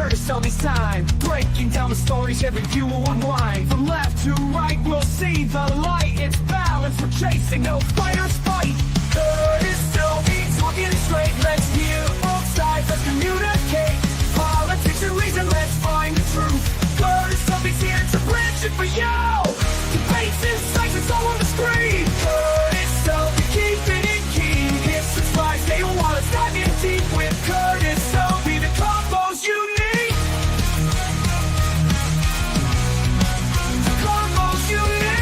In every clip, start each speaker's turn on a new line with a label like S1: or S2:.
S1: Curtis Selby's time, breaking down the stories every view will unwind. From left to right we'll see the light. It's balance we're chasing, no fighters fight. Curtis Selby talking it straight. Let's hear both sides, let's communicate. Politics and reason, let's find the truth. Curtis Selby's here to bridge it for you. Debates, insights, it's all on the screen. Curtis Selby keeping it keen. Hit subscribe, stay a while, let's dive in deep with Curtis Selby. The combos you need. The combos you need.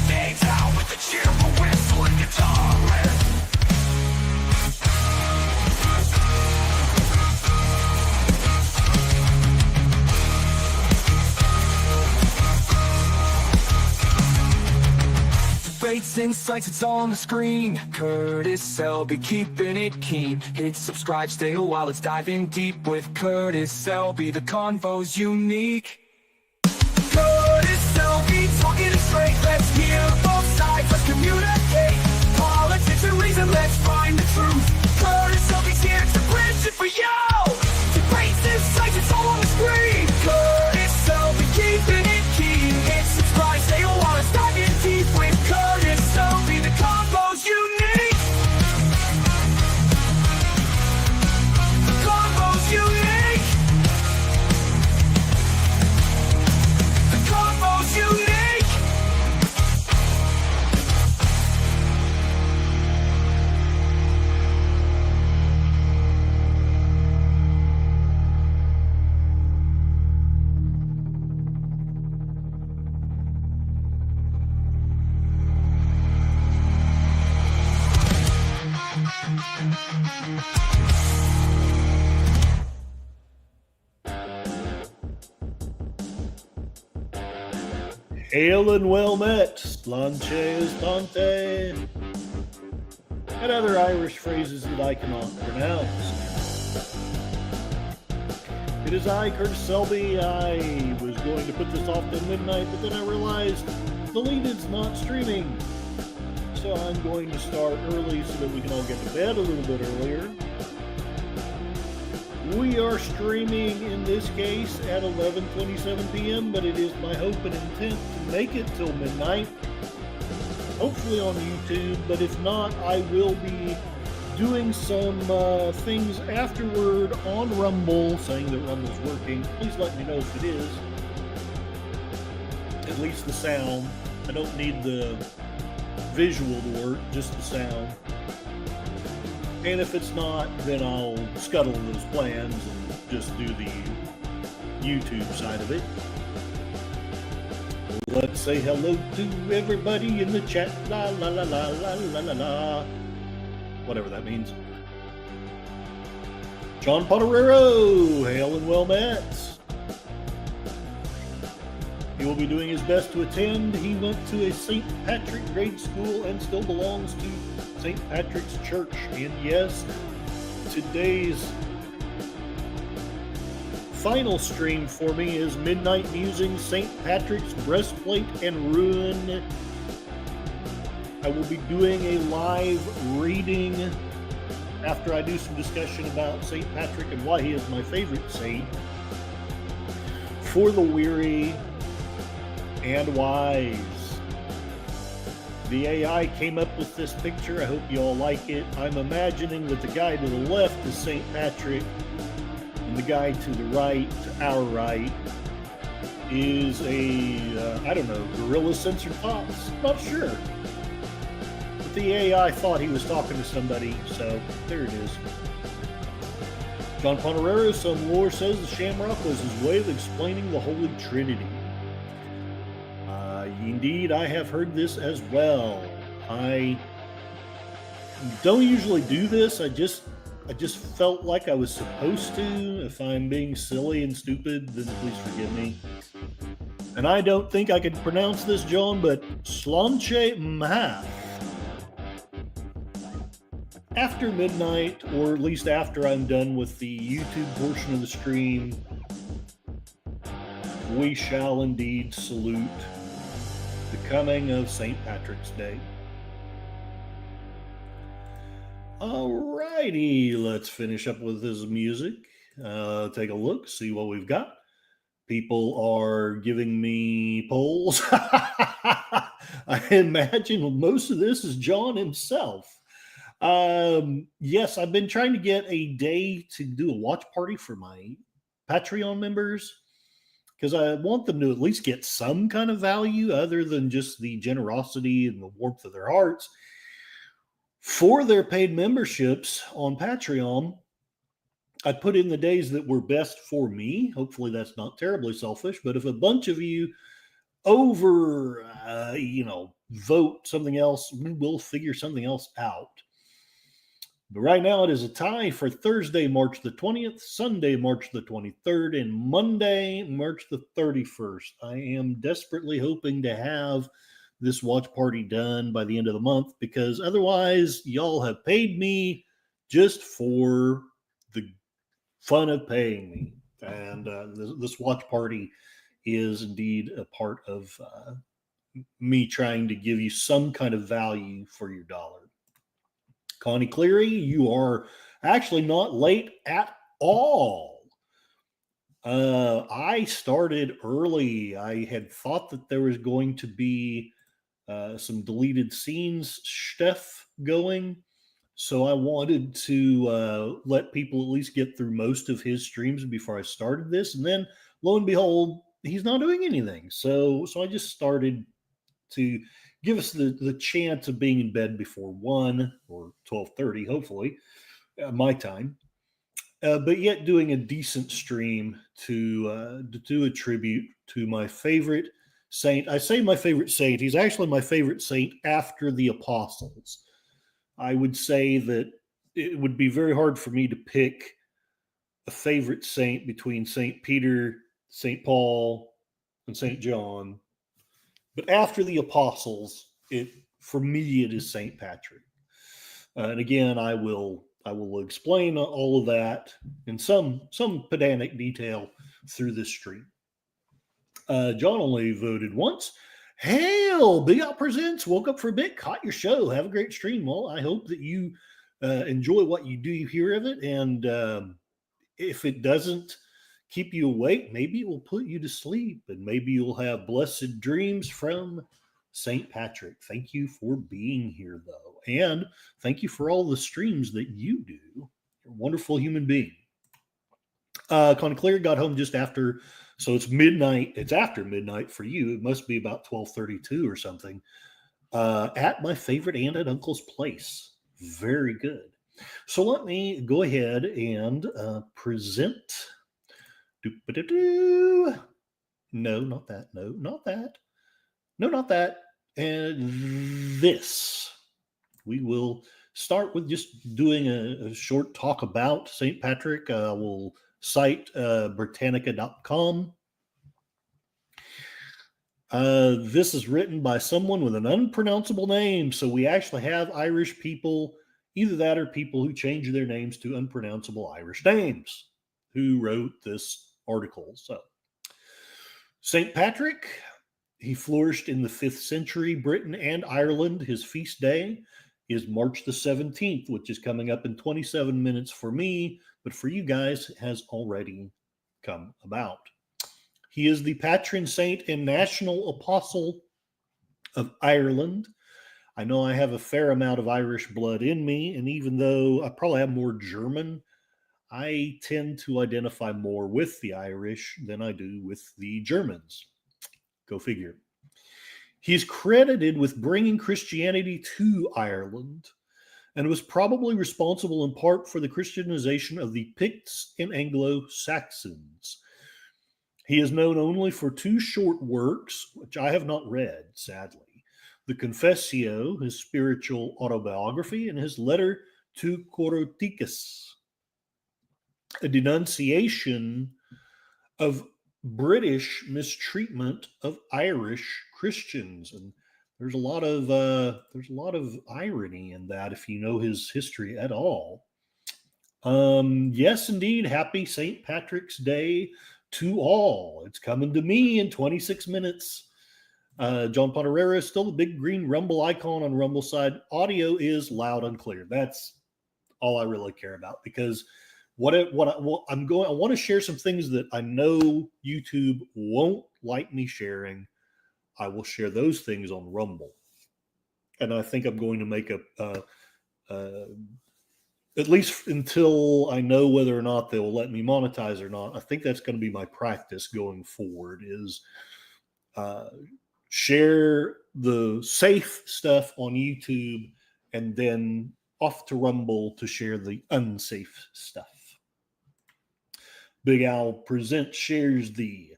S1: Names out with the cheerful whistle and guitar riff. Debates, insights, it's all on the screen. Curtis Selby keeping it keen. Hit subscribe, stay a while, let's dive in deep with Curtis Selby. The convo's unique. Curtis Selby talking it straight. Let's hear both sides, let's communicate. Politics and reason, let's find the truth. Curtis Selby's here to bridge it for you. Debates, insights, it's all on the screen. Curtis Selby keeping it keen. Hit subscribe, stay a while, let's dive in deep with Curtis Selby. The combos unique. The combos unique. The combos unique.
S2: Hail and well met, Slanche Tante, and other Irish phrases that I cannot pronounce. It is I, Curtis Selby. I was going to put this off till midnight, but then I realized the lead-in's not streaming. So I'm going to start early so that we can all get to bed a little bit earlier. We are streaming in this case at 11:27 p.m., but it is my hope and intent to make it till midnight, hopefully on YouTube, but if not, I will be doing some things afterward on Rumble, saying that Rumble's working. Please let me know if it is. At least the sound. I don't need the visual to work, just the sound. And if it's not, then I'll scuttle those plans and just do the YouTube side of it. Let's say hello to everybody in the chat. La la la la la la la la. Whatever that means. John Ponerero, hail and well met. He will be doing his best to attend. He went to a St. Patrick grade school and still belongs to St. Patrick's Church. And yes, today's final stream for me is Midnight Musings, St. Patrick's, Breastplate, and Rune. I will be doing a live reading after I do some discussion about St. Patrick and why he is my favorite saint, for the weary and wise. The AI came up with this picture. I hope you all like it. I'm imagining that the guy to the left is St. Patrick, and the guy to the right, to our right, is a, I don't know, gorilla censored thoughts. Not sure. But the AI thought he was talking to somebody, so there it is. John Ponerero, some lore says the Shamrock was his way of explaining the Holy Trinity. Indeed, I have heard this as well. I don't usually do this. I just felt like I was supposed to. If I'm being silly and stupid, then please forgive me. And I don't think I could pronounce this, John, but Slanche Math. after midnight, or at least after I'm done with the YouTube portion of the stream, we shall indeed salute the coming of St. Patrick's Day. Alrighty, let's finish up with this music. Take a look, see what we've got. People are giving me polls. I imagine most of this is John himself. Yes, I've been trying to get a day to do a watch party for my Patreon members because I want them to at least get some kind of value other than just the generosity and the warmth of their hearts. For their paid memberships on Patreon, I put in the days that were best for me. Hopefully that's not terribly selfish, but if a bunch of you over, vote something else, we will figure something else out. But right now it is a tie for Thursday, March the 20th, Sunday, March the 23rd, and Monday, March the 31st. I am desperately hoping to have this watch party done by the end of the month because otherwise y'all have paid me just for the fun of paying me. And this watch party is indeed a part of me trying to give you some kind of value for your dollar. Connie Cleary, you are actually not late at all. I started early. I had thought that there was going to be some deleted scenes stuff going. So I wanted to let people at least get through most of his streams before I started this. And then lo and behold, he's not doing anything. So I just started to give us the chance of being in bed before 1 or 12:30, hopefully, my time. But yet doing a decent stream to do a tribute to my favorite saint. I say my favorite saint. He's actually my favorite saint after the apostles. I would say that it would be very hard for me to pick a favorite saint between St. Peter, St. Paul, and St. John. But after the apostles, for me it is St. Patrick. And again, I will explain all of that in some pedantic detail through this stream. John only voted once. Hail, Big Out Presents. Woke up for a bit, caught your show. Have a great stream. Well, I hope that you enjoy what you do hear of it. And if it doesn't keep you awake, maybe it will put you to sleep. And maybe you'll have blessed dreams from St. Patrick. Thank you for being here, though. And thank you for all the streams that you do. You're a wonderful human being. Connie Clear got home just after... So it's midnight. It's after midnight for you. It must be about 12:32 or something. At my favorite aunt and uncle's place. Very good. So let me go ahead and present. No, not that. No, not that. No, not that. And this. We will start with just doing a short talk about St. Patrick. We'll cite Britannica.com. This is written by someone with an unpronounceable name. So we actually have Irish people, either that or people who change their names to unpronounceable Irish names, who wrote this article. So St. Patrick, he flourished in the 5th century Britain and Ireland. His feast day is March the 17th, which is coming up in 27 minutes for me, but for you guys has already come about. He is the patron saint and national apostle of Ireland. I know I have a fair amount of Irish blood in me, and even though I probably have more German, I tend to identify more with the Irish than I do with the Germans. Go figure. He's credited with bringing Christianity to Ireland and was probably responsible in part for the Christianization of the Picts and Anglo-Saxons. He is known only for 2 short works, which I have not read, sadly. The Confessio, his spiritual autobiography, and his letter to Coroticus, a denunciation of British mistreatment of Irish Christians. And there's a lot of irony in that if you know his history at all. Yes, indeed. Happy St. Patrick's Day to all. It's coming to me in 26 minutes. John Ponerera is still the big green Rumble icon on Rumble side. Audio is loud and clear. That's all I really care about, because I want to share some things that I know YouTube won't like me sharing. I will share those things on Rumble, and I think I'm going to make at least until I know whether or not they will let me monetize or not. I think that's going to be my practice going forward, is share the safe stuff on YouTube and then off to Rumble to share the unsafe stuff. Big Al Present shares the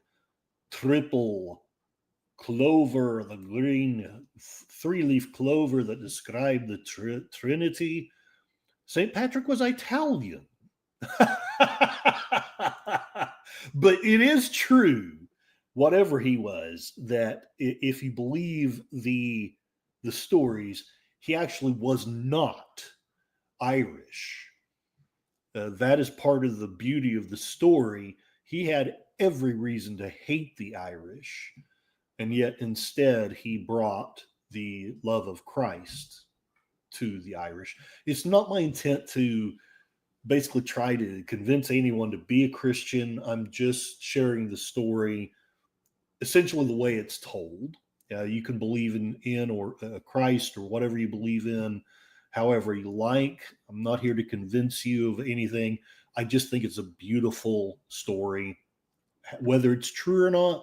S2: triple clover, the green three-leaf clover that described the Trinity. St. Patrick was Italian. But it is true, whatever he was, that if you believe the stories, he actually was not Irish. That is part of the beauty of the story. He had every reason to hate the Irish, and yet instead he brought the love of Christ to the Irish. It's not my intent to basically try to convince anyone to be a Christian. I'm just sharing the story essentially the way it's told. You can believe in or Christ or whatever you believe in, however you like. I'm not here to convince you of anything. I just think it's a beautiful story. Whether it's true or not,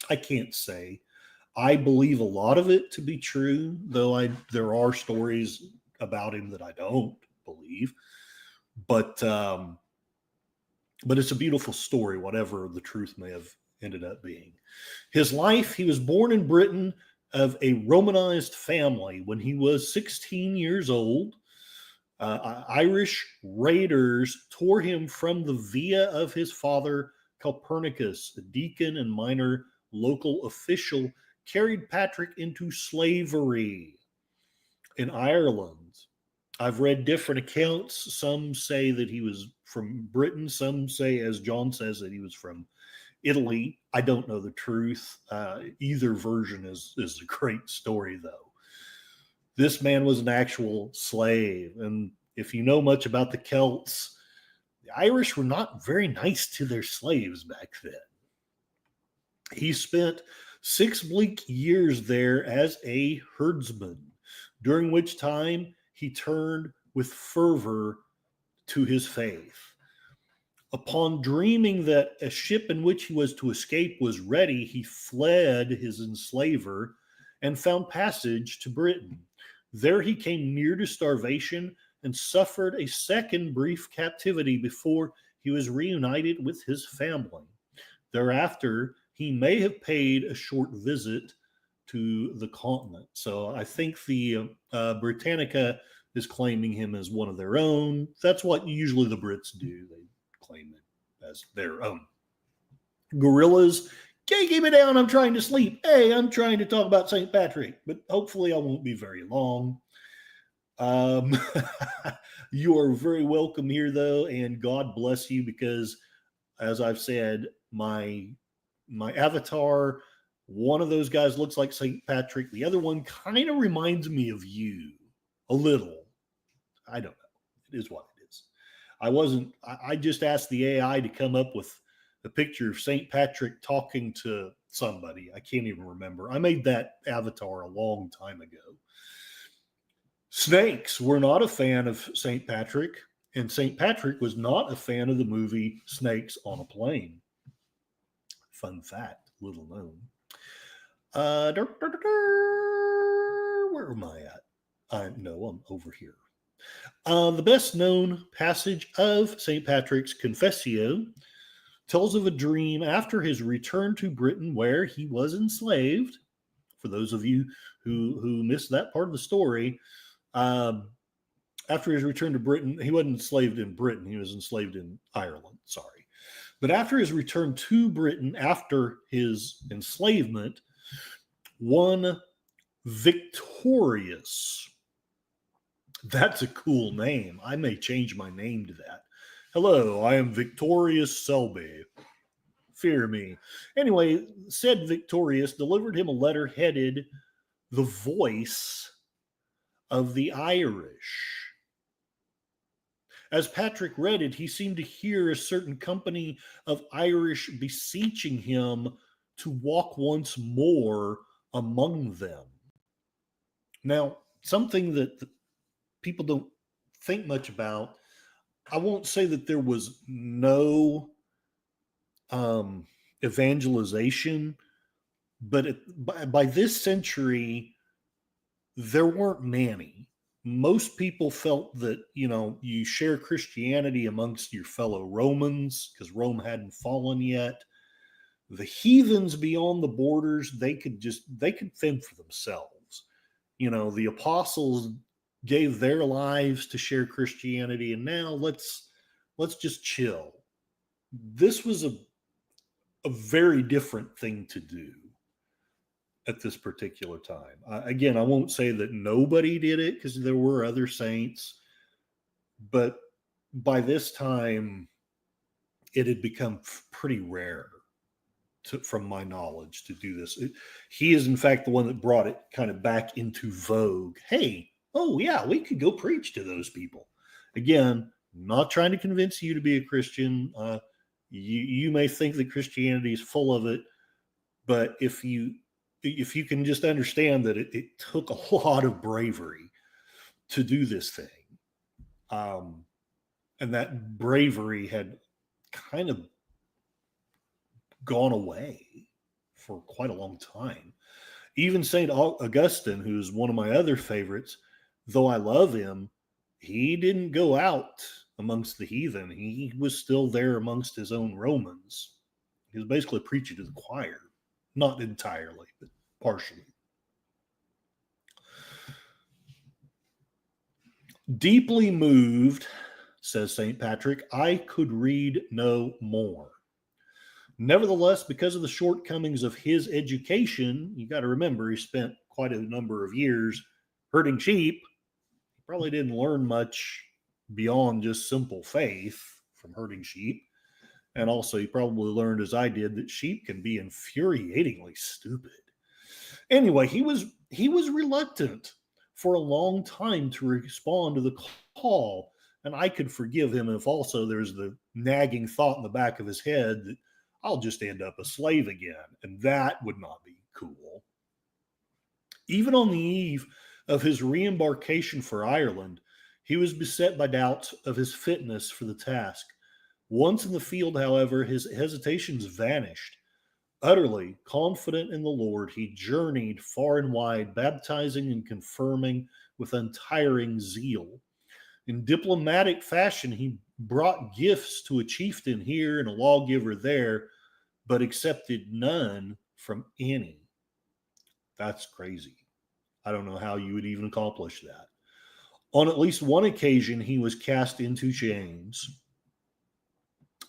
S2: I can't say. I believe a lot of it to be true, though there are stories about him that I don't believe. But it's a beautiful story, whatever the truth may have ended up being. His life: he was born in Britain of a Romanized family when he was 16 years old. Irish raiders tore him from the villa of his father, Copernicus, a deacon and minor local official, carried Patrick into slavery in Ireland. I've read different accounts. Some say that he was from Britain. Some say, as John says, that he was from Italy. I don't know the truth. Either version is a great story, though. This man was an actual slave. And if you know much about the Celts, the Irish were not very nice to their slaves back then. He spent 6 bleak years there as a herdsman, during which time he turned with fervor to his faith. Upon dreaming that a ship in which he was to escape was ready, he fled his enslaver and found passage to Britain. There he came near to starvation and suffered a second brief captivity before he was reunited with his family. Thereafter, he may have paid a short visit to the continent. So I think the Britannica is claiming him as one of their own. That's what usually the Brits do. They claim it as their own. Gorillas, okay, keep it down. I'm trying to sleep. Hey, I'm trying to talk about St. Patrick, but hopefully I won't be very long. You are very welcome here, though, and God bless you, because, as I've said, my avatar, one of those guys looks like St. Patrick. The other one kind of reminds me of you a little. I don't know. It is what it is. I just asked the AI to come up with a picture of St. Patrick talking to somebody. I can't even remember. I made that avatar a long time ago. Snakes were not a fan of St. Patrick, and St. Patrick was not a fan of the movie Snakes on a Plane. Fun fact, little known. Where am I at? No, I'm over here. The best known passage of St. Patrick's Confessio tells of a dream after his return to Britain where he was enslaved. For those of you who missed that part of the story, after his return to Britain, he wasn't enslaved in Britain, he was enslaved in Ireland, sorry. But after his return to Britain, after his enslavement, one Victorious. That's a cool name. I may change my name to that. Hello, I am Victorious Selby. Fear me. Anyway, said Victorious delivered him a letter headed The Voice of the Irish. As Patrick read it, he seemed to hear a certain company of Irish beseeching him to walk once more among them. Now, something that people don't think much about, I won't say that there was no evangelization, but by this century, there weren't many. Most people felt that, you share Christianity amongst your fellow Romans because Rome hadn't fallen yet. The heathens beyond the borders, they could fend for themselves. The apostles gave their lives to share Christianity, and now let's just chill. This was a very different thing to do at this particular time. Again, I won't say that nobody did it because there were other saints, but by this time, it had become pretty rare, from my knowledge, to do this. He is, in fact, the one that brought it kind of back into vogue. Hey, oh yeah, we could go preach to those people. Again, not trying to convince you to be a Christian. You may think that Christianity is full of it, but if you can just understand that it took a lot of bravery to do this thing, and that bravery had kind of gone away for quite a long time. Even St. Augustine, who's one of my other favorites, though I love him, he didn't go out amongst the heathen. He was still there amongst his own Romans. He was basically preaching to the choir. Not entirely, but partially. Deeply moved, says St. Patrick, I could read no more. Nevertheless, because of the shortcomings of his education, you got to remember he spent quite a number of years herding sheep. He probably didn't learn much beyond just simple faith from herding sheep. And also, he probably learned, as I did, that sheep can be infuriatingly stupid. Anyway, he was reluctant for a long time to respond to the call, and I could forgive him if also there's the nagging thought in the back of his head that I'll just end up a slave again, and that would not be cool. Even on the eve of his re-embarkation for Ireland, he was beset by doubts of his fitness for the task. Once in the field, however, his hesitations vanished. Utterly confident in the Lord, he journeyed far and wide, baptizing and confirming with untiring zeal. In diplomatic fashion, he brought gifts to a chieftain here and a lawgiver there, but accepted none from any. That's crazy. I don't know how you would even accomplish that. On at least one occasion, he was cast into chains.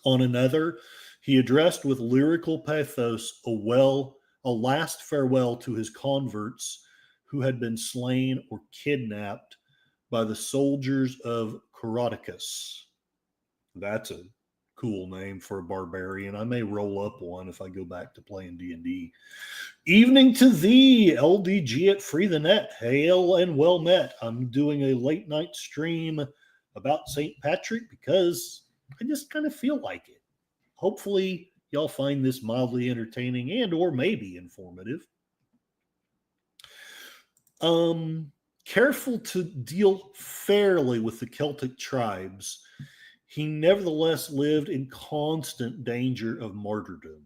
S2: On another, he addressed with lyrical pathos a last farewell to his converts who had been slain or kidnapped by the soldiers of Coroticus. That's a cool name for a barbarian. I may roll up one if I go back to playing D&D. Evening to thee, LDG at Free the Net. Hail and well met. I'm doing a late night stream about St. Patrick because I just kind of feel like it. Hopefully y'all find this mildly entertaining and or maybe informative. Careful to deal fairly with the Celtic tribes, he nevertheless lived in constant danger of martyrdom.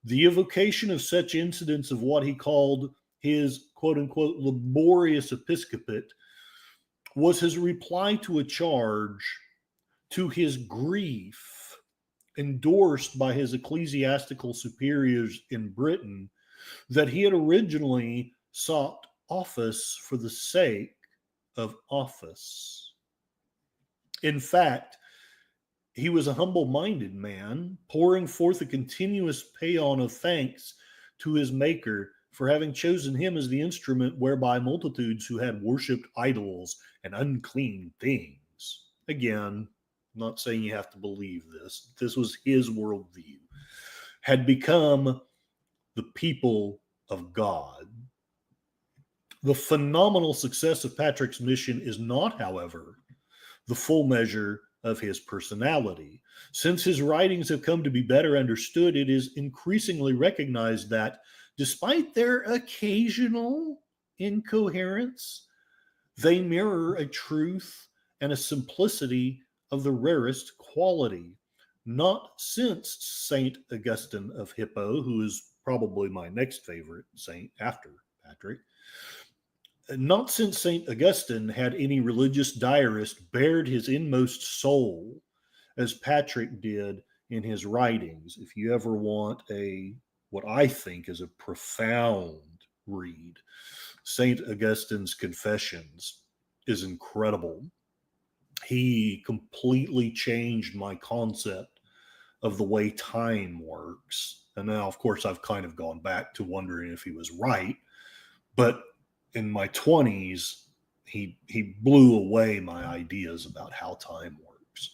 S2: The evocation of such incidents of what he called his quote-unquote laborious episcopate was his reply to a charge to his grief endorsed by his ecclesiastical superiors in Britain that he had originally sought office for the sake of office. In fact, he was a humble-minded man, pouring forth a continuous paean of thanks to his Maker for having chosen him as the instrument whereby multitudes who had worshipped idols and unclean things. Again, I'm not saying you have to believe this. This was his worldview. Had become the people of God. The phenomenal success of Patrick's mission is not, however, the full measure of his personality. Since his writings have come to be better understood, it is increasingly recognized that, despite their occasional incoherence, they mirror a truth and a simplicity of the rarest quality. Not since St. Augustine of Hippo, who is probably my next favorite saint after Patrick, not since St. Augustine had any religious diarist bared his inmost soul as Patrick did in his writings. If you ever want what I think is a profound read, St. Augustine's Confessions is incredible. He completely changed my concept of the way time works. And now, of course, I've kind of gone back to wondering if he was right. But in my 20s, he blew away my ideas about how time works.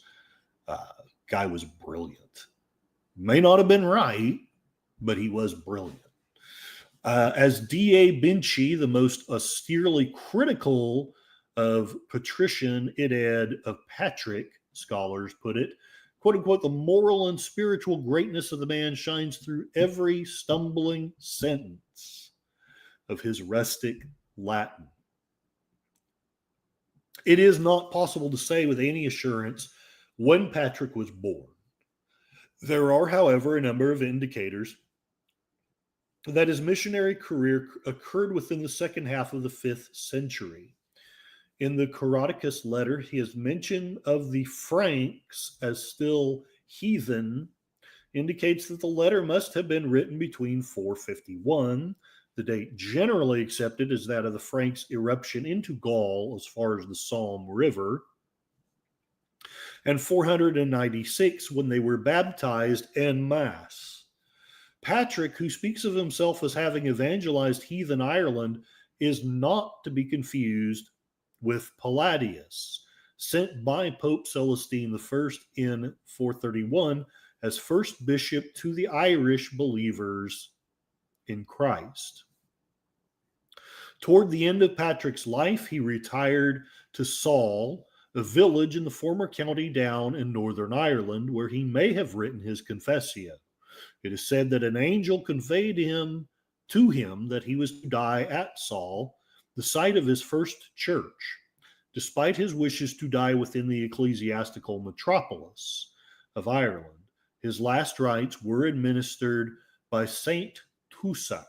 S2: Guy was brilliant. May not have been right, but he was brilliant. As D.A. Binchy, the most austerely critical of patrician id of Patrick scholars put it, quote unquote, the moral and spiritual greatness of the man shines through every stumbling sentence of his rustic Latin. It is not possible to say with any assurance when Patrick was born. There are, however, a number of indicators that his missionary career occurred within the second half of the 5th century. In the Coroticus letter, he has mention of the Franks as still heathen, indicates that the letter must have been written between 451, the date generally accepted as that of the Franks' eruption into Gaul as far as the Somme River, and 496 when they were baptized en masse. Patrick, who speaks of himself as having evangelized heathen Ireland, is not to be confused with Palladius, sent by Pope Celestine I in 431 as first bishop to the Irish believers in Christ. Toward the end of Patrick's life, he retired to Saul, a village in the former County Down in Northern Ireland, where he may have written his Confessio. It is said that an angel conveyed to him that he was to die at Saul, the site of his first church, despite his wishes to die within the ecclesiastical metropolis of Ireland. His last rites were administered by Saint Tussac,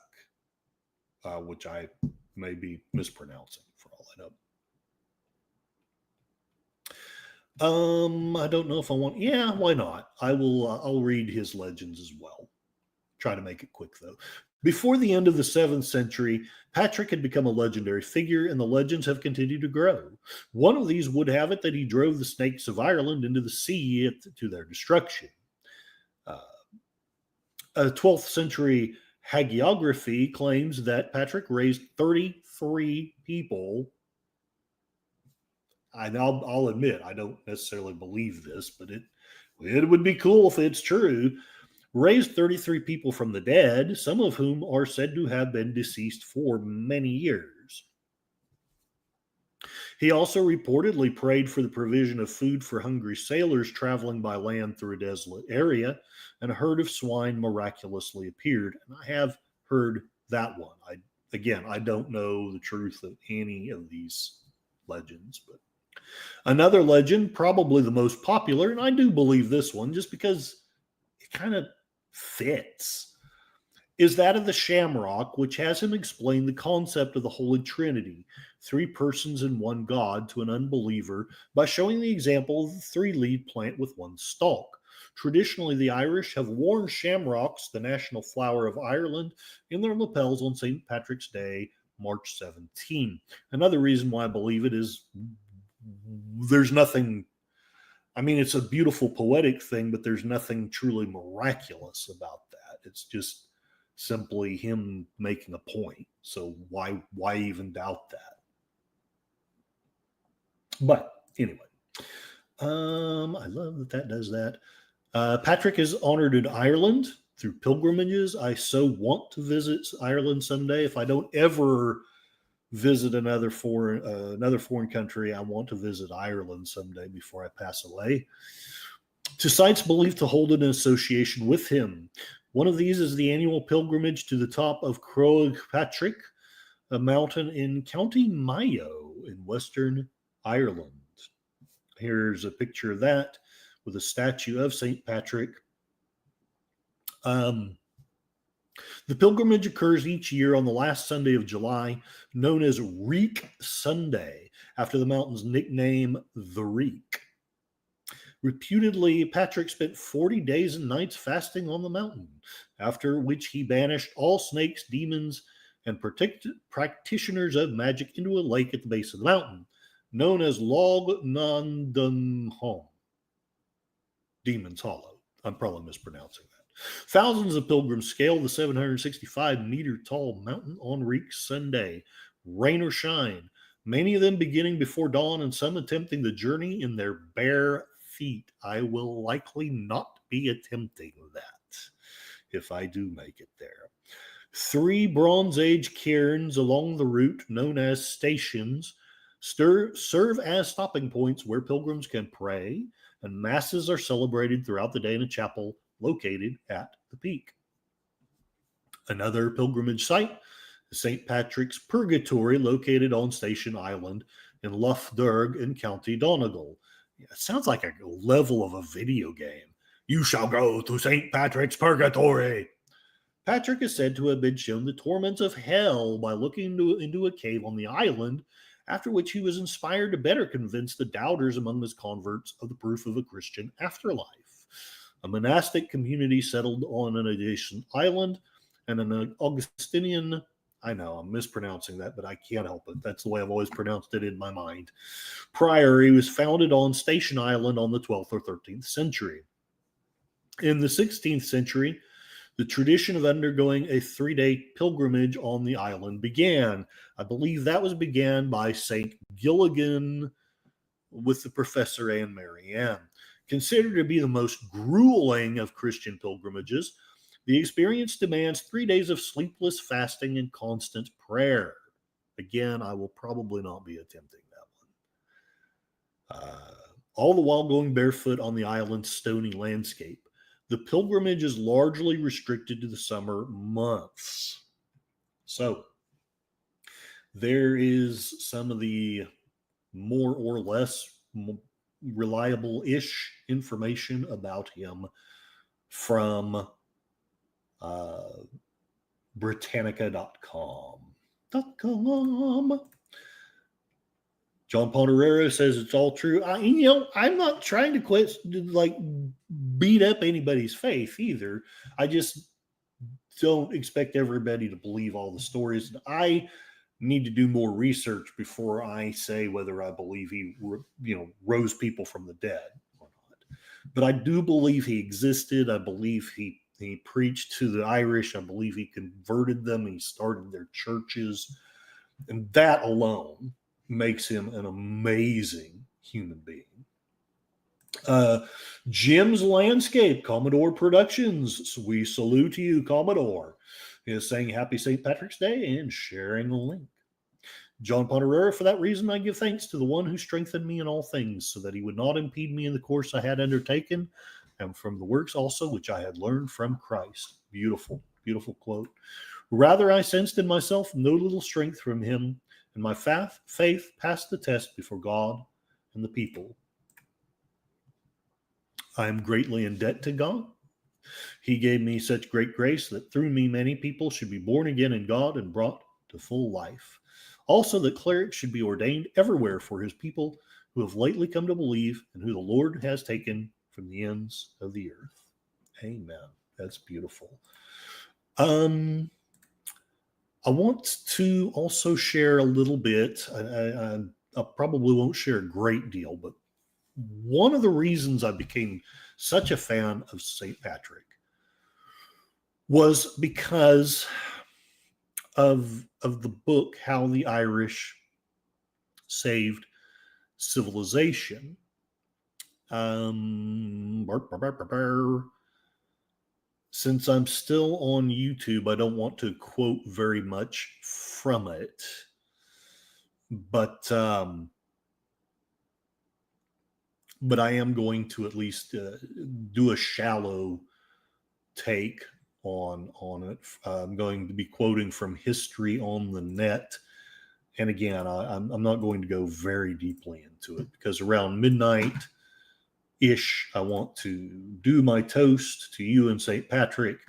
S2: which I may be mispronouncing for all I know. I don't know if I want. Yeah, why not? I'll read his legends as well. Try to make it quick though. Before the end of the 7th century, Patrick had become a legendary figure, and the legends have continued to grow. One of these would have it that he drove the snakes of Ireland into the sea to their destruction. A 12th century hagiography claims that Patrick raised 33 people. I'll admit, I don't necessarily believe this, but it would be cool if it's true. Raised 33 people from the dead, some of whom are said to have been deceased for many years. He also reportedly prayed for the provision of food for hungry sailors traveling by land through a desolate area, and a herd of swine miraculously appeared. And I have heard that one. I don't know the truth of any of these legends, but another legend, probably the most popular, and I do believe this one just because it kind of fits, is that of the Shamrock, which has him explain the concept of the Holy Trinity, 3 persons in one God, to an unbeliever by showing the example of the 3-leaved plant with 1 stalk. Traditionally, the Irish have worn shamrocks, the national flower of Ireland, in their lapels on St. Patrick's Day, March 17. Another reason why I believe it is there's nothing, I mean, it's a beautiful poetic thing, but there's nothing truly miraculous about that. It's just simply him making a point. So why even doubt that? But anyway, I love that does that. Patrick is honored in Ireland through pilgrimages. I so want to visit Ireland someday. If I don't ever visit another foreign country, I want to visit Ireland someday before I pass away. To sites believed to hold an association with him. One of these is the annual pilgrimage to the top of Croagh Patrick, a mountain in County Mayo in Western Ireland. Here's a picture of that with a statue of St. Patrick. The pilgrimage occurs each year on the last Sunday of July, known as Reek Sunday, after the mountain's nickname, the Reek. Reputedly, Patrick spent 40 days and nights fasting on the mountain, after which he banished all snakes, demons, and practitioners of magic into a lake at the base of the mountain, known as Log Nandunhom, Demon's Hollow. I'm probably mispronouncing that. Thousands of pilgrims scale the 765-meter tall mountain on Reek Sunday, rain or shine, many of them beginning before dawn and some attempting the journey in their bare feet. I will likely not be attempting that if I do make it there. 3 Bronze Age cairns along the route, known as stations, serve as stopping points where pilgrims can pray, and masses are celebrated throughout the day in a chapel located at the peak. Another pilgrimage site is St. Patrick's Purgatory, located on Station Island in Lough Derg in County Donegal. It sounds like a level of a video game. You shall go to St. Patrick's Purgatory. Patrick is said to have been shown the torments of hell by looking into a cave on the island, after which he was inspired to better convince the doubters among his converts of the proof of a Christian afterlife. A monastic community settled on an adjacent island, and an Augustinian, I know I'm mispronouncing that, but I can't help it. That's the way I've always pronounced it in my mind. Priory was founded on Station Island on the 12th or 13th century. In the 16th century, the tradition of undergoing a 3-day pilgrimage on the island began. I believe that was began by St. Gilligan with the Professor Anne Marianne. Considered to be the most grueling of Christian pilgrimages, the experience demands 3 days of sleepless fasting and constant prayer. Again, I will probably not be attempting that one. All the while going barefoot on the island's stony landscape. The pilgrimage is largely restricted to the summer months. So, there is some of the more or less reliable-ish information about him from Britannica.com. John Ponderero says it's all true. I'm not trying to beat up anybody's faith either. I just don't expect everybody to believe all the stories. I need to do more research before I say whether I believe he, rose people from the dead or not. But I do believe he existed. I believe he preached to the Irish. I believe he converted them. He started their churches. And that alone makes him an amazing human being. Jim's Landscape, Commodore Productions. We salute you, Commodore. Is saying Happy St. Patrick's Day and sharing the link. John Ponderera, for that reason I give thanks to the one who strengthened me in all things, so that he would not impede me in the course I had undertaken, and from the works also which I had learned from Christ. Beautiful, beautiful quote. Rather I sensed in myself no little strength from him, and my faith passed the test before God and the people. I am greatly in debt to God. He gave me such great grace that through me many people should be born again in God and brought to full life. Also that clerics should be ordained everywhere for his people who have lately come to believe and who the Lord has taken from the ends of the earth. Amen. That's beautiful. I want to also share a little bit. I probably won't share a great deal, but one of the reasons I became such a fan of St. Patrick was because of the book, How the Irish Saved Civilization. Since I'm still on YouTube, I don't want to quote very much from it, but I am going to at least do a shallow take on it. I'm going to be quoting from History on the Net. And again, I'm not going to go very deeply into it because around midnight-ish, I want to do my toast to you and St. Patrick,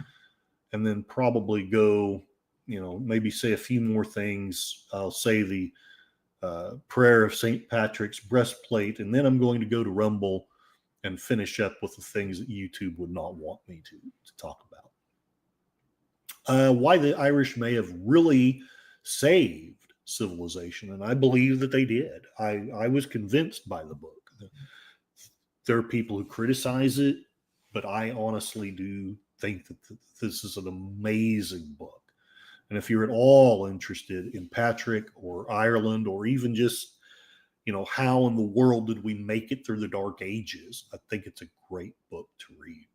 S2: and then probably go, maybe say a few more things. I'll say the prayer of St. Patrick's breastplate, and then I'm going to go to Rumble and finish up with the things that YouTube would not want me to talk about. Why the Irish may have really saved civilization, and I believe that they did. I was convinced by the book. There are people who criticize it, but I honestly do think that this is an amazing book. And if you're at all interested in Patrick or Ireland, or even just, how in the world did we make it through the Dark Ages, I think it's a great book to read.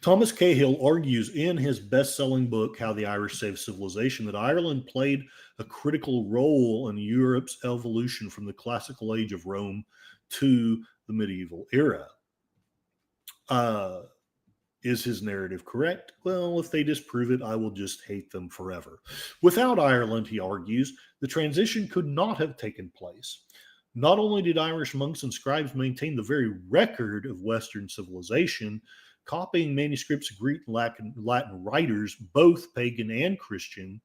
S2: Thomas Cahill argues in his best-selling book, How the Irish Saved Civilization, that Ireland played a critical role in Europe's evolution from the classical age of Rome to the medieval era. Is his narrative correct? Well, if they disprove it, I will just hate them forever. Without Ireland, he argues, the transition could not have taken place. Not only did Irish monks and scribes maintain the very record of Western civilization, copying manuscripts of Greek and Latin writers, both pagan and Christian,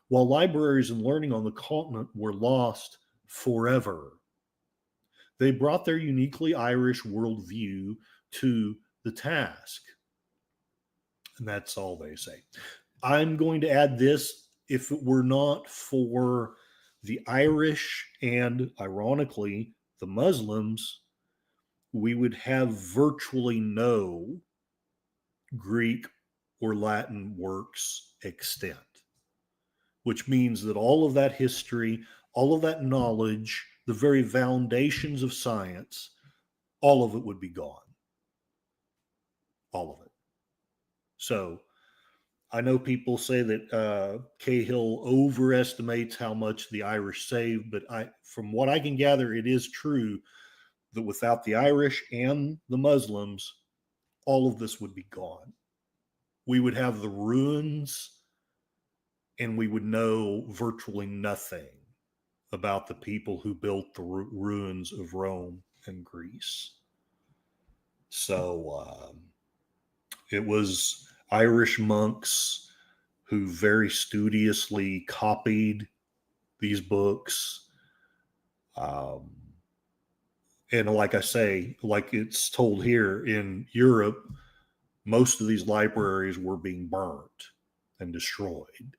S2: while libraries and learning on the continent were lost forever. They brought their uniquely Irish worldview to the task. And that's all they say. I'm going to add this: if it were not for the Irish and, ironically, the Muslims, we would have virtually no Greek or Latin works extant, which means that all of that history, all of that knowledge, the very foundations of science, all of it would be gone. All of it. So I know people say that Cahill overestimates how much the Irish saved, but from what I can gather, it is true that without the Irish and the Muslims, all of this would be gone. We would have the ruins, and we would know virtually nothing about the people who built the ruins of Rome and Greece. So it was Irish monks who very studiously copied these books. And like I say, like it's told here, in Europe, most of these libraries were being burnt and destroyed.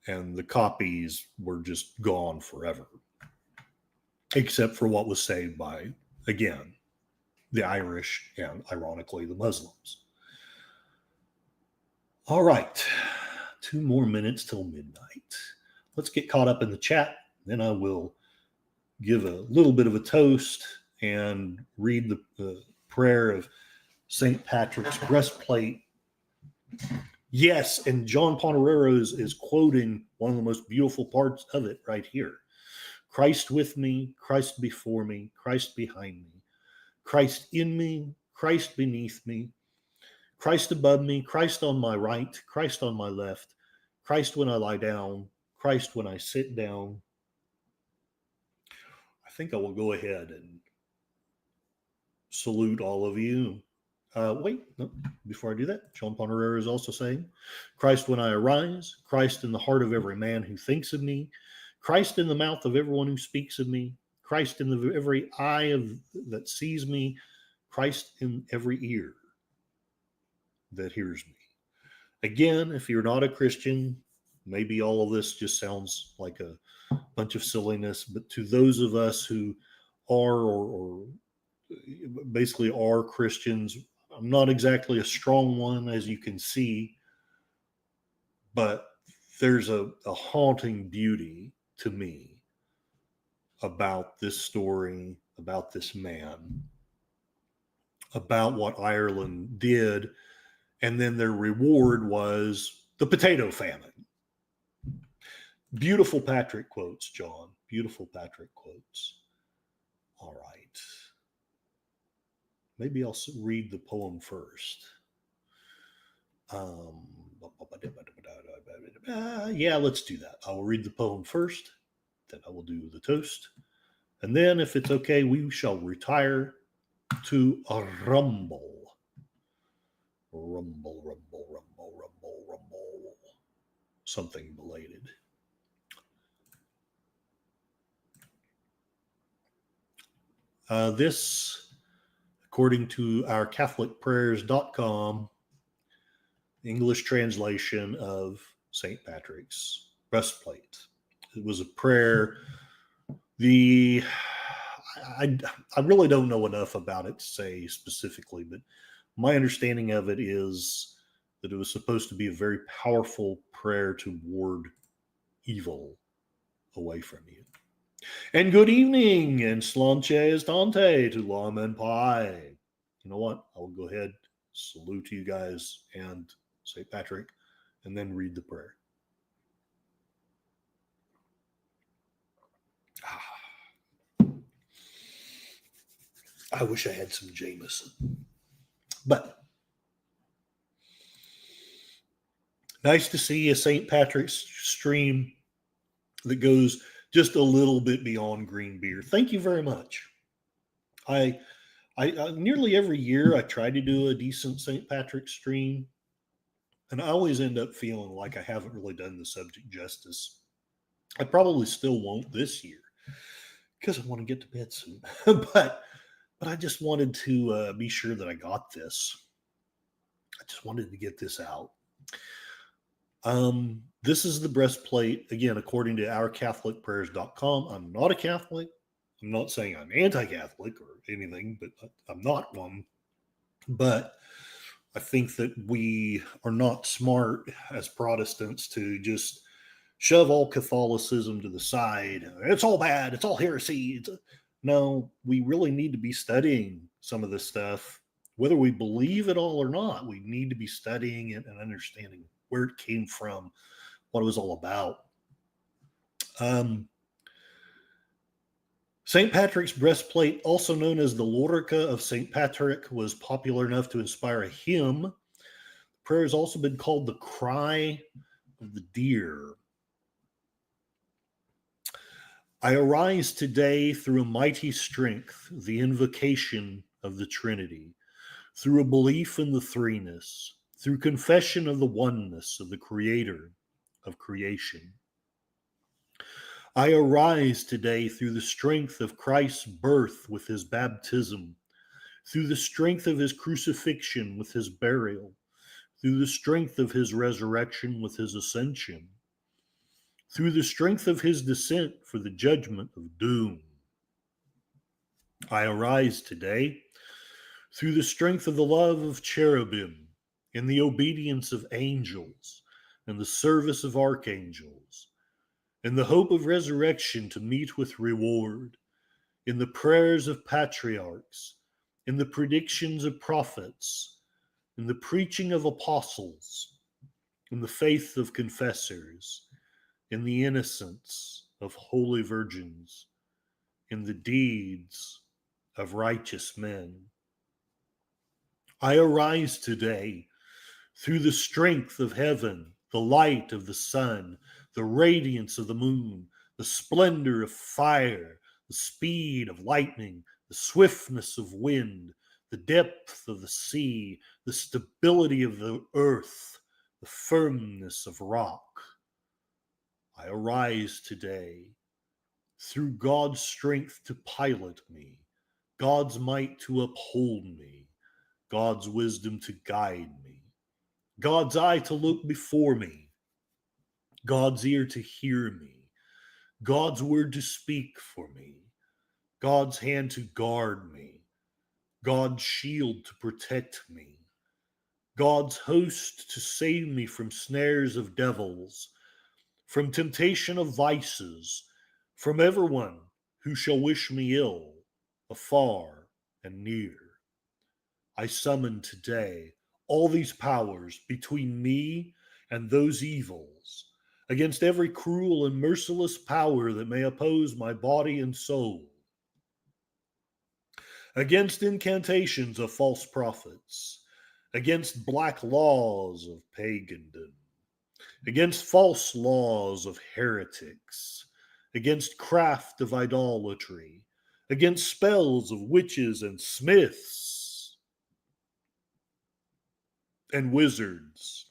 S2: And the copies were just gone forever, except for what was saved by, again, the Irish and, ironically, the Muslims. All right, 2 more minutes till midnight. Let's get caught up in the chat. Then I will give a little bit of a toast and read the prayer of St. Patrick's breastplate. Yes, and John Pontorero is quoting one of the most beautiful parts of it right here. Christ with me, Christ before me, Christ behind me, Christ in me, Christ beneath me, Christ above me, Christ on my right, Christ on my left, Christ when I lie down, Christ when I sit down. I think I will go ahead and salute all of you. Before I do that, Sean Pontorero is also saying, Christ when I arise, Christ in the heart of every man who thinks of me, Christ in the mouth of everyone who speaks of me, Christ in every eye that sees me, Christ in every ear that hears me. Again, if you're not a Christian, maybe all of this just sounds like a bunch of silliness, but to those of us who are or basically are Christians, I'm not exactly a strong one, as you can see, but there's a haunting beauty to me about this story, about this man, about what Ireland did, and then their reward was the potato famine. Beautiful Patrick quotes, John. Beautiful Patrick quotes. All right. Maybe I'll read the poem first. Yeah, let's do that. I will read the poem first, then I will do the toast. And then, if it's okay, we shall retire to a rumble. Rumble, rumble, rumble, rumble, rumble. Something belated. This, according to our CatholicPrayers.com, English translation of St. Patrick's Breastplate. It was a prayer. I really don't know enough about it to say specifically, but my understanding of it is that it was supposed to be a very powerful prayer to ward evil away from you. And good evening, and slanche estante to Lama and Pi. You know what? I will go ahead, salute you guys and St. Patrick, and then read the prayer. I wish I had some Jameson. But nice to see a St. Patrick's stream that goes just a little bit beyond green beer. Thank you very much. I nearly every year I try to do a decent St. Patrick's stream, and I always end up feeling like I haven't really done the subject justice. I probably still won't this year because I want to get to bed soon. but I just wanted to be sure that I got this. I just wanted to get this out. This is the breastplate, again, according to ourcatholicprayers.com. I'm not a Catholic. I'm not saying I'm anti-Catholic or anything, but I'm not one. But I think that we are not smart as Protestants to just shove all Catholicism to the side. It's all bad. It's all heresy. No, we really need to be studying some of this stuff. Whether we believe it all or not, we need to be studying it and understanding where it came from, what it was all about. St. Patrick's breastplate, also known as the Lorica of St. Patrick, was popular enough to inspire a hymn. The prayer has also been called the Cry of the Deer. I arise today through a mighty strength, the invocation of the Trinity, through a belief in the threeness, through confession of the oneness of the Creator of creation. I arise today through the strength of Christ's birth with his baptism, through the strength of his crucifixion with his burial, through the strength of his resurrection with his ascension, through the strength of his descent for the judgment of doom. I arise today through the strength of the love of cherubim, in the obedience of angels, and the service of archangels, in the hope of resurrection to meet with reward, in the prayers of patriarchs, in the predictions of prophets, in the preaching of apostles, in the faith of confessors, in the innocence of holy virgins, in the deeds of righteous men. I arise today through the strength of heaven, the light of the sun, the radiance of the moon, the splendor of fire, the speed of lightning, the swiftness of wind, the depth of the sea, the stability of the earth, the firmness of rock. I arise today through God's strength to pilot me, God's might to uphold me, God's wisdom to guide me, God's eye to look before me, God's ear to hear me, God's word to speak for me, God's hand to guard me, God's shield to protect me, God's host to save me from snares of devils, from temptation of vices, from everyone who shall wish me ill, afar and near. I summon today all these powers between me and those evils, against every cruel and merciless power that may oppose my body and soul, against incantations of false prophets, against black laws of pagandom, against false laws of heretics, against craft of idolatry, against spells of witches and smiths and wizards,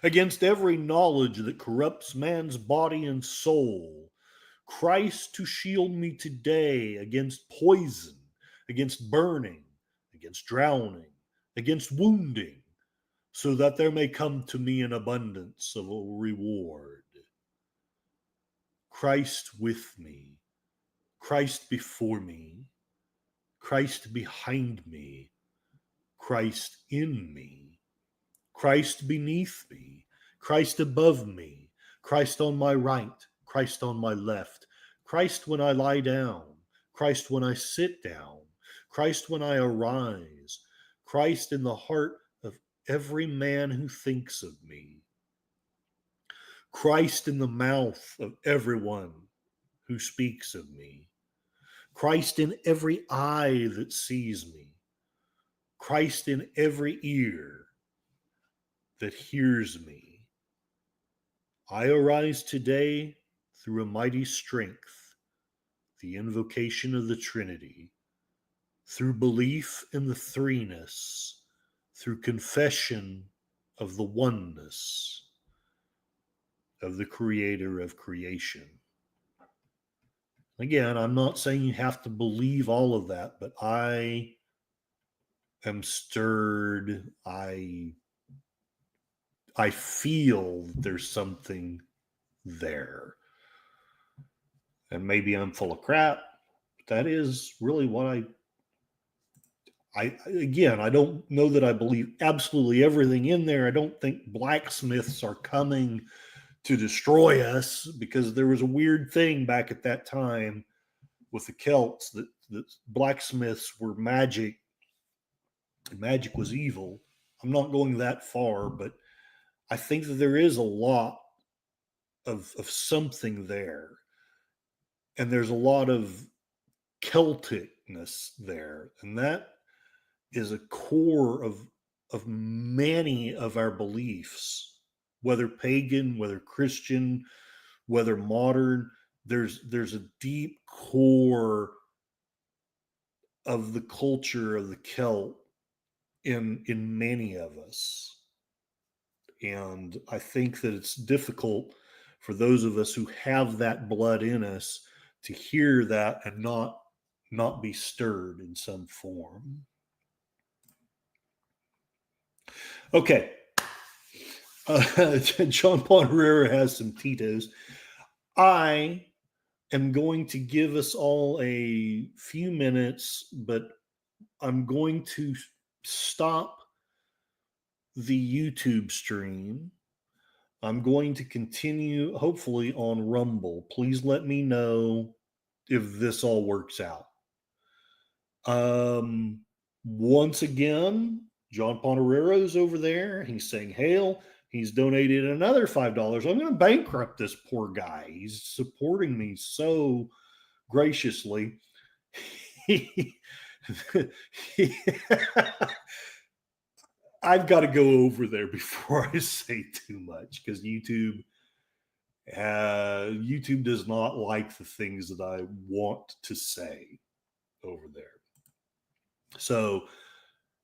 S2: against every knowledge that corrupts man's body and soul. Christ to shield me today against poison, against burning, against drowning, against wounding, so that there may come to me an abundance of a reward. Christ with me, Christ before me, Christ behind me, Christ in me, Christ beneath me, Christ above me, Christ on my right, Christ on my left, Christ when I lie down, Christ when I sit down, Christ when I arise, Christ in the heart of every man who thinks of me, Christ in the mouth of everyone who speaks of me, Christ in every eye that sees me, Christ in every ear that hears me. I arise today through a mighty strength, the invocation of the Trinity, through belief in the threeness, through confession of the oneness of the Creator of creation. Again, I'm not saying you have to believe all of that, but I am stirred. I feel there's something there. And maybe I'm full of crap. But that is really what I don't know that I believe absolutely everything in there. I don't think blacksmiths are coming to destroy us, because there was a weird thing back at that time with the Celts that blacksmiths were magic. Magic was evil. I'm not going that far, but I think that there is a lot of something there. And there's a lot of Celticness there. And that is a core of many of our beliefs, whether pagan, whether Christian, whether modern. There's a deep core of the culture of the Celt in many of us. And I think that it's difficult for those of us who have that blood in us to hear that and not be stirred in some form. Okay. John Paul Herrera has some Tito's. I am going to give us all a few minutes, but I'm going to stop the YouTube stream. I'm going to continue, hopefully, on Rumble. Please let me know if this all works out. Once again, John Ponterero is over there. He's saying, hail. He's donated another $5. I'm going to bankrupt this poor guy. He's supporting me so graciously. I've got to go over there before I say too much, because YouTube does not like the things that I want to say over there. So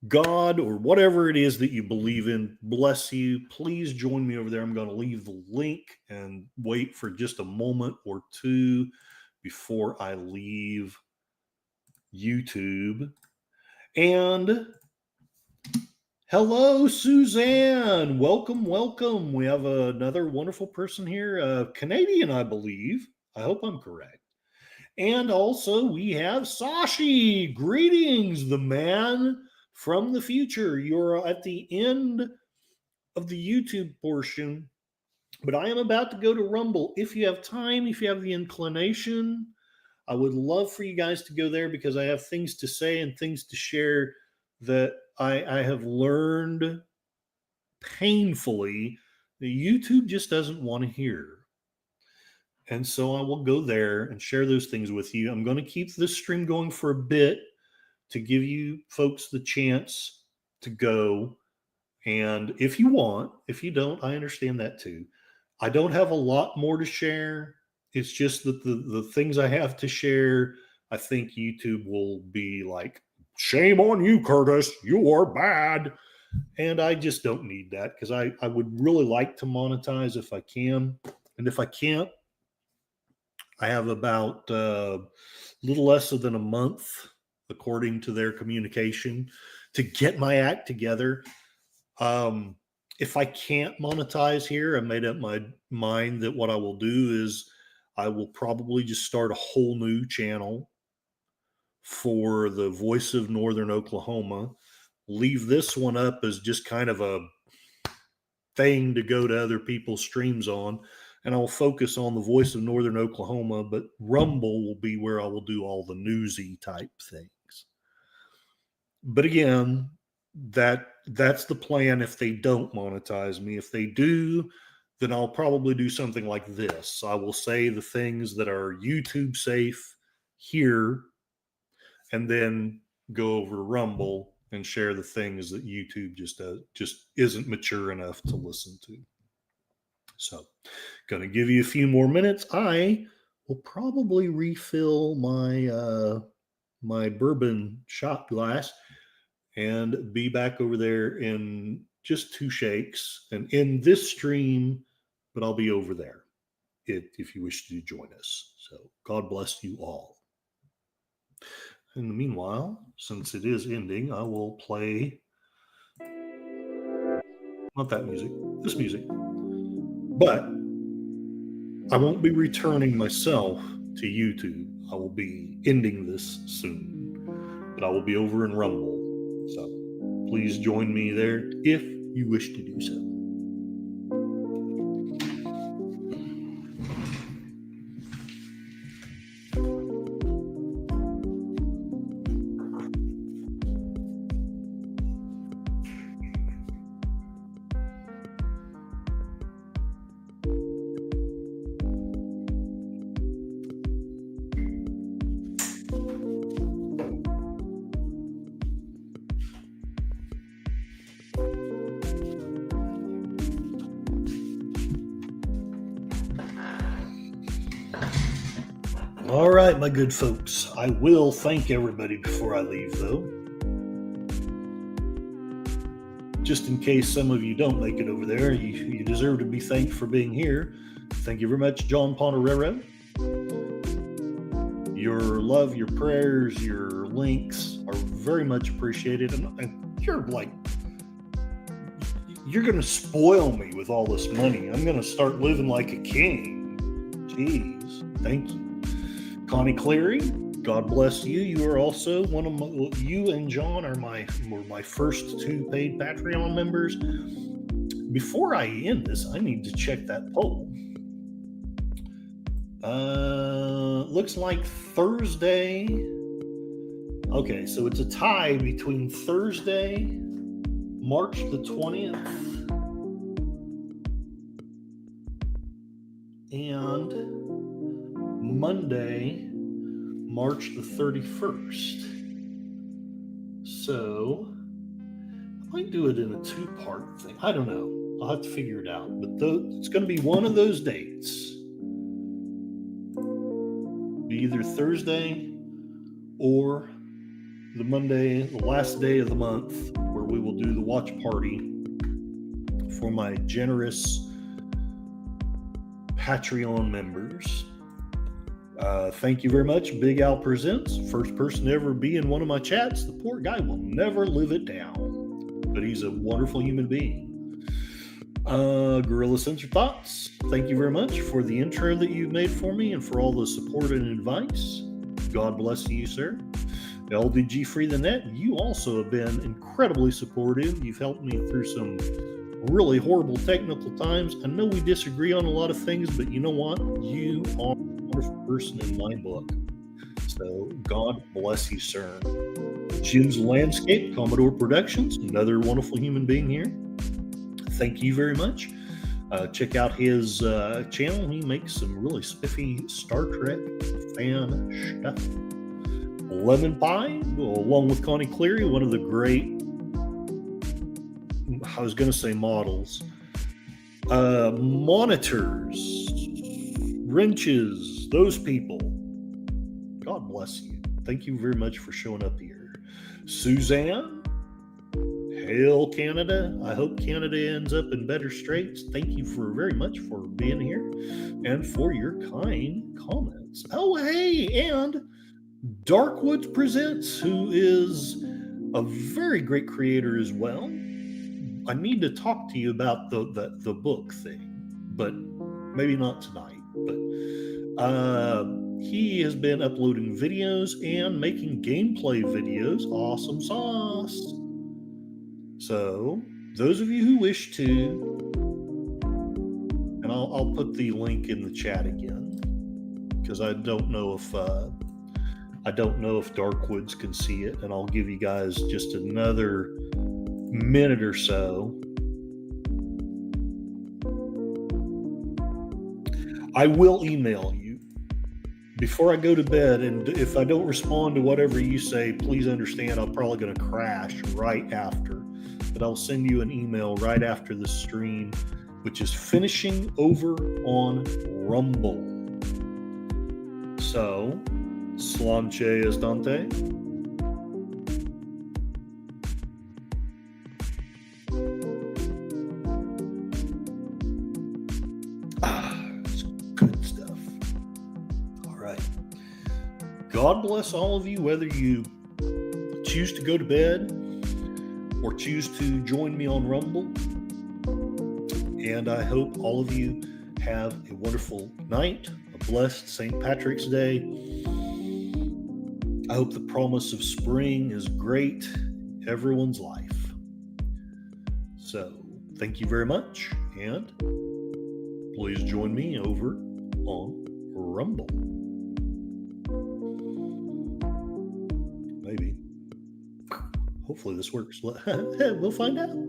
S2: God, or whatever it is that you believe in, bless you. Please join me over there. I'm going to leave the link and wait for just a moment or two before I leave YouTube. And hello, Suzanne. Welcome, welcome. We have another wonderful person here, Canadian, I believe. I hope I'm correct. And also we have Sashi. Greetings, the man from the future. You're at the end of the YouTube portion, but I am about to go to Rumble. If you have time, if you have the inclination, I would love for you guys to go there because I have things to say and things to share that I have learned painfully that YouTube just doesn't want to hear. And so I will go there and share those things with you. I'm going to keep this stream going for a bit to give you folks the chance to go. And if you want, if you don't, I understand that too. I don't have a lot more to share. It's just that the things I have to share, I think YouTube will be like, shame on you, Curtis. You are bad. And I just don't need that because I would really like to monetize if I can. And if I can't, I have about a little less than a month, according to their communication, to get my act together. If I can't monetize here, I made up my mind that what I will do is I will probably just start a whole new channel for the Voice of Northern Oklahoma. Leave this one up as just kind of a thing to go to other people's streams on. And I'll focus on the Voice of Northern Oklahoma, but Rumble will be where I will do all the newsy type things. But again, that's the plan if they don't monetize me. If they do, then I'll probably do something like this. I will say the things that are YouTube safe here, and then go over to Rumble and share the things that YouTube just isn't mature enough to listen to. So, going to give you a few more minutes. I will probably refill my my bourbon shot glass and be back over there in just 2 shakes and in this stream, but I'll be over there if you wish to join us. So God bless you all. In the meanwhile, since it is ending, I will play not that music, this music. But I won't be returning myself to YouTube. I will be ending this soon, but I will be over in Rumble. So please join me there if you wish to do so. All right, my good folks. I will thank everybody before I leave, though. Just in case some of you don't make it over there, you deserve to be thanked for being here. Thank you very much, John Ponterero. Your love, your prayers, your links are very much appreciated. And you're going to spoil me with all this money. I'm going to start living like a king. Jeez, thank you. Connie Cleary, God bless you. You are also you and John were my first 2 paid Patreon members. Before I end this, I need to check that poll. Looks like Thursday. Okay, so it's a tie between Thursday, March the 20th, and Monday, March the 31st. So I might do it in a 2-part thing. I don't know. I'll have to figure it out. But it's going to be one of those dates. Be either Thursday or the Monday, the last day of the month, where we will do the watch party for my generous Patreon members. Thank you very much. Big Al Presents, first person to ever be in one of my chats. The poor guy will never live it down, but he's a wonderful human being. Gorilla Sensor Thoughts, thank you very much for the intro that you made for me and for all the support and advice. God bless you, sir. LDG Free the Net, you also have been incredibly supportive. You've helped me through some really horrible technical times. I know we disagree on a lot of things, but you know what? You are a wonderful person in my book. So God bless you, sir. Jim's Landscape, Commodore Productions, another wonderful human being here. Thank you very much. Check out his channel. He makes some really spiffy Star Trek fan stuff. Lemon Pie, along with Connie Cleary, one of the great, I was going to say models, monitors, wrenches, those people. God bless you. Thank you very much for showing up here. Suzanne, hail Canada. I hope Canada ends up in better straits. Thank you very much for being here and for your kind comments. Oh, hey, and Darkwoods Presents, who is a very great creator as well. I need to talk to you about the book thing, but maybe not tonight. But he has been uploading videos and making gameplay videos. Awesome sauce. So those of you who wish to, and I'll put the link in the chat again, because I don't know if Darkwoods can see it, and I'll give you guys just another minute or so. I will email you before I go to bed, and if I don't respond to whatever you say, please understand I'm probably going to crash right after. But I'll send you an email right after the stream, which is finishing over on Rumble. So, Slanche Estante. It's good stuff. All right. God bless all of you, whether you choose to go to bed or choose to join me on Rumble. And I hope all of you have a wonderful night, a blessed St. Patrick's Day. I hope the promise of spring is great in everyone's life. So, thank you very much, and please join me over on Rumble. Maybe. Hopefully this works. We'll find out.